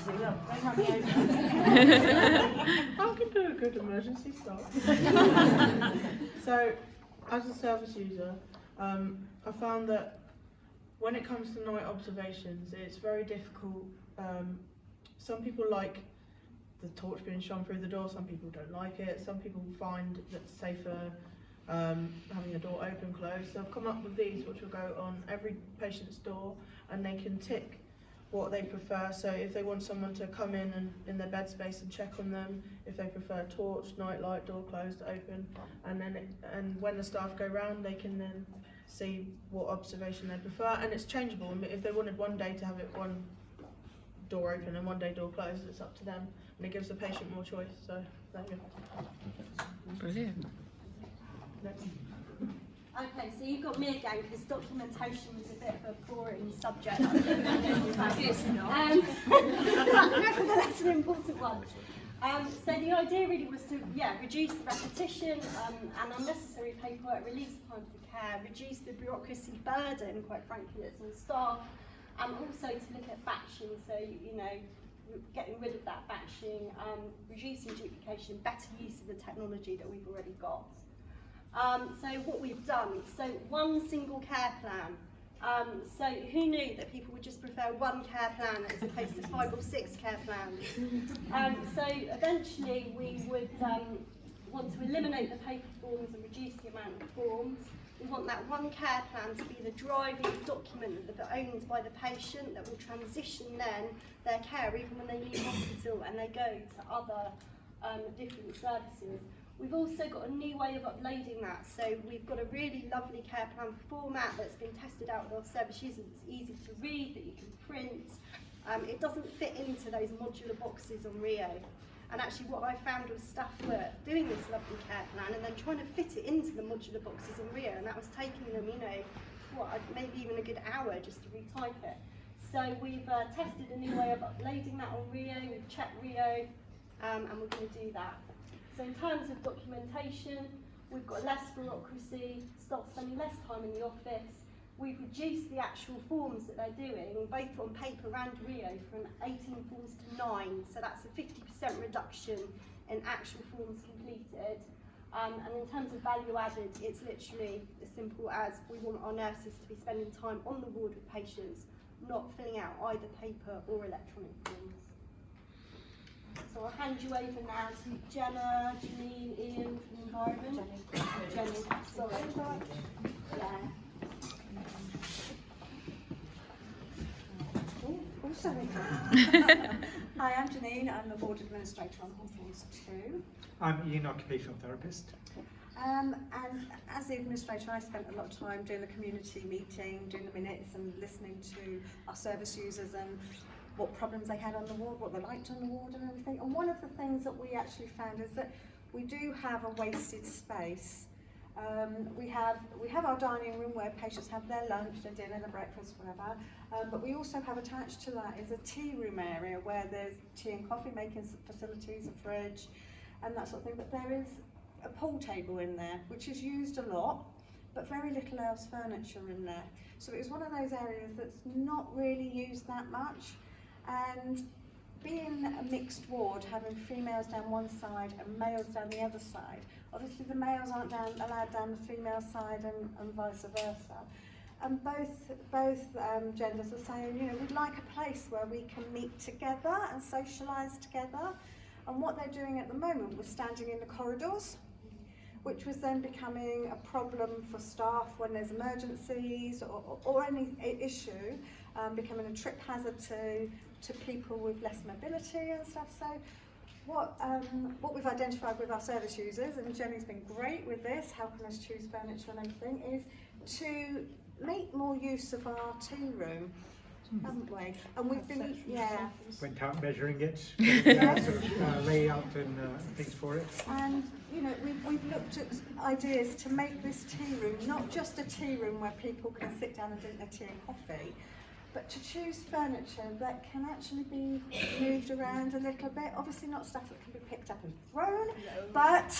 emergency, look, they run me over. I can do a good emergency stop. So, as a service user, I found that when it comes to night observations, it's very difficult. Some people like the torch being shone through the door, some people don't like it, some people find that it's safer having the door open, closed. So I've come up with these which will go on every patient's door, and they can tick what they prefer. So if they want someone to come in and in their bed space and check on them, if they prefer torch, night light, door closed, open, and then when the staff go round, they can then see what observation they prefer, and it's changeable. If they wanted one day to have it one door open and one day door closed, it's up to them, and it gives the patient more choice. So there you go. Brilliant. Next. Okay, so you've got me again because documentation is a bit of a boring subject. It's not. Nevertheless, an important one. So the idea really was to reduce the repetition and unnecessary paperwork, release time for care, reduce the bureaucracy burden, quite frankly, that's on staff, and also to look at batching. So getting rid of that batching, reducing duplication, better use of the technology that we've already got. So what we've done, so one single care plan. So who knew that people would just prefer one care plan as opposed to 5 or 6 care plans? So eventually we would want to eliminate the paper forms and reduce the amount of forms. We want that one care plan to be the driving document that are owned by the patient that will transition then their care even when they leave hospital and they go to other different services. We've also got a new way of uploading that, so we've got a really lovely care plan format that's been tested out with our service users. It's easy to read, that you can print. It doesn't fit into those modular boxes on Rio. And actually what I found was staff were doing this lovely care plan and then trying to fit it into the modular boxes on Rio, and that was taking them, maybe even a good hour just to retype it. So we've tested a new way of uploading that on Rio, we've checked Rio, and we're going to do that. So in terms of documentation, we've got less bureaucracy, staff spending less time in the office. We've reduced the actual forms that they're doing, both on paper and Rio, from 18 forms to 9. So that's a 50% reduction in actual forms completed. And in terms of value added, it's literally as simple as we want our nurses to be spending time on the ward with patients, not filling out either paper or electronic forms. So I'll hand you over now to Jenna, Janine, Ian from the Environment. Jenny, sorry. Yeah. Oh, sorry. Hi, I'm Janine. I'm the board administrator on Hawthorns 2. I'm Ian, occupational therapist. And as the administrator, I spent a lot of time doing the community meeting, doing the minutes and listening to our service users and what problems they had on the ward, what they liked on the ward and everything. And one of the things that we actually found is that we do have a wasted space. We have our dining room where patients have their lunch, their dinner, their breakfast, whatever. But we also have attached to that is a tea room area where there's tea and coffee making facilities, a fridge, and that sort of thing. But there is a pool table in there, which is used a lot, but very little else furniture in there. So it was one of those areas that's not really used that much. And being a mixed ward, having females down one side and males down the other side, obviously the males aren't allowed down the female side and vice versa. And both genders are saying, we'd like a place where we can meet together and socialise together. And what they're doing at the moment was standing in the corridors, which was then becoming a problem for staff when there's emergencies or any issue, becoming a trip hazard to people with less mobility and stuff. So what we've identified with our service users, and Jenny's been great with this, helping us choose furniture and everything, is to make more use of our tea room, haven't we? And we've been, Went out measuring it, sort of layout and things for it. And we've looked at ideas to make this tea room not just a tea room where people can sit down and drink their tea and coffee, but to choose furniture that can actually be moved around a little bit. Obviously not stuff that can be picked up and thrown, but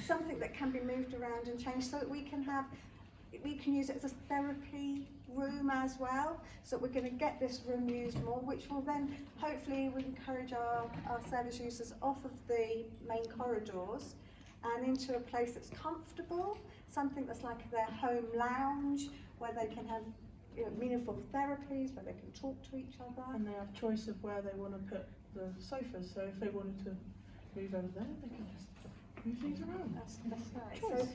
something that can be moved around and changed so that we can have we can use it as a therapy room as well. So we're going to get this room used more, which will then hopefully would encourage our service users off of the main corridors and into a place that's comfortable, something that's like their home lounge, where they can have meaningful therapies, where they can talk to each other. And they have choice of where they want to put the sofas, so if they wanted to move over there, they can just move things around. That's right. Choice.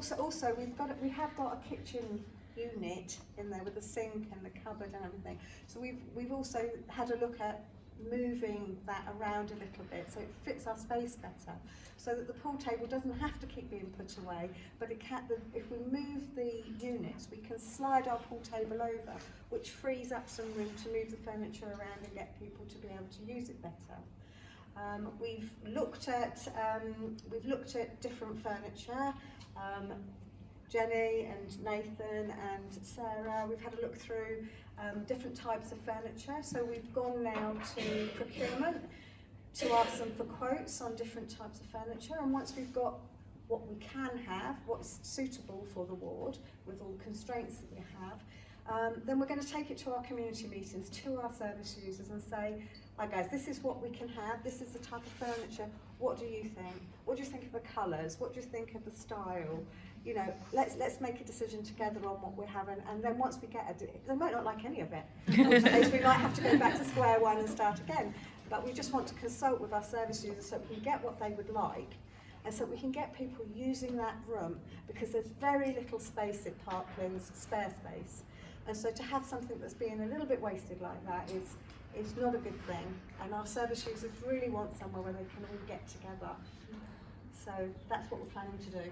So also we have got a kitchen unit in there with a sink and the cupboard and everything. So we've also had a look at moving that around a little bit so it fits our space better, so that the pool table doesn't have to keep being put away, but it can, if we move the units, we can slide our pool table over, which frees up some room to move the furniture around and get people to be able to use it better. We've looked at different furniture. Jenny and Nathan and Sarah, we've had a look through different types of furniture. So we've gone now to procurement to ask them for quotes on different types of furniture. And once we've got what we can have, what's suitable for the ward with all the constraints that we have, then we're going to take it to our community meetings, to our service users and say, "Hi guys, this is what we can have, this is the type of furniture, what do you think? What do you think of the colours? What do you think of the style? You know, let's make a decision together on what we're having, and then once we get it, they might not like any of it. In which case we might have to go back to square one and start again. But we just want to consult with our service users so we can get what they would like, and so we can get people using that room, because there's very little space in Parklands, spare space. And so to have something that's being a little bit wasted like that is not a good thing, and our service users really want somewhere where they can all get together. So that's what we're planning to do.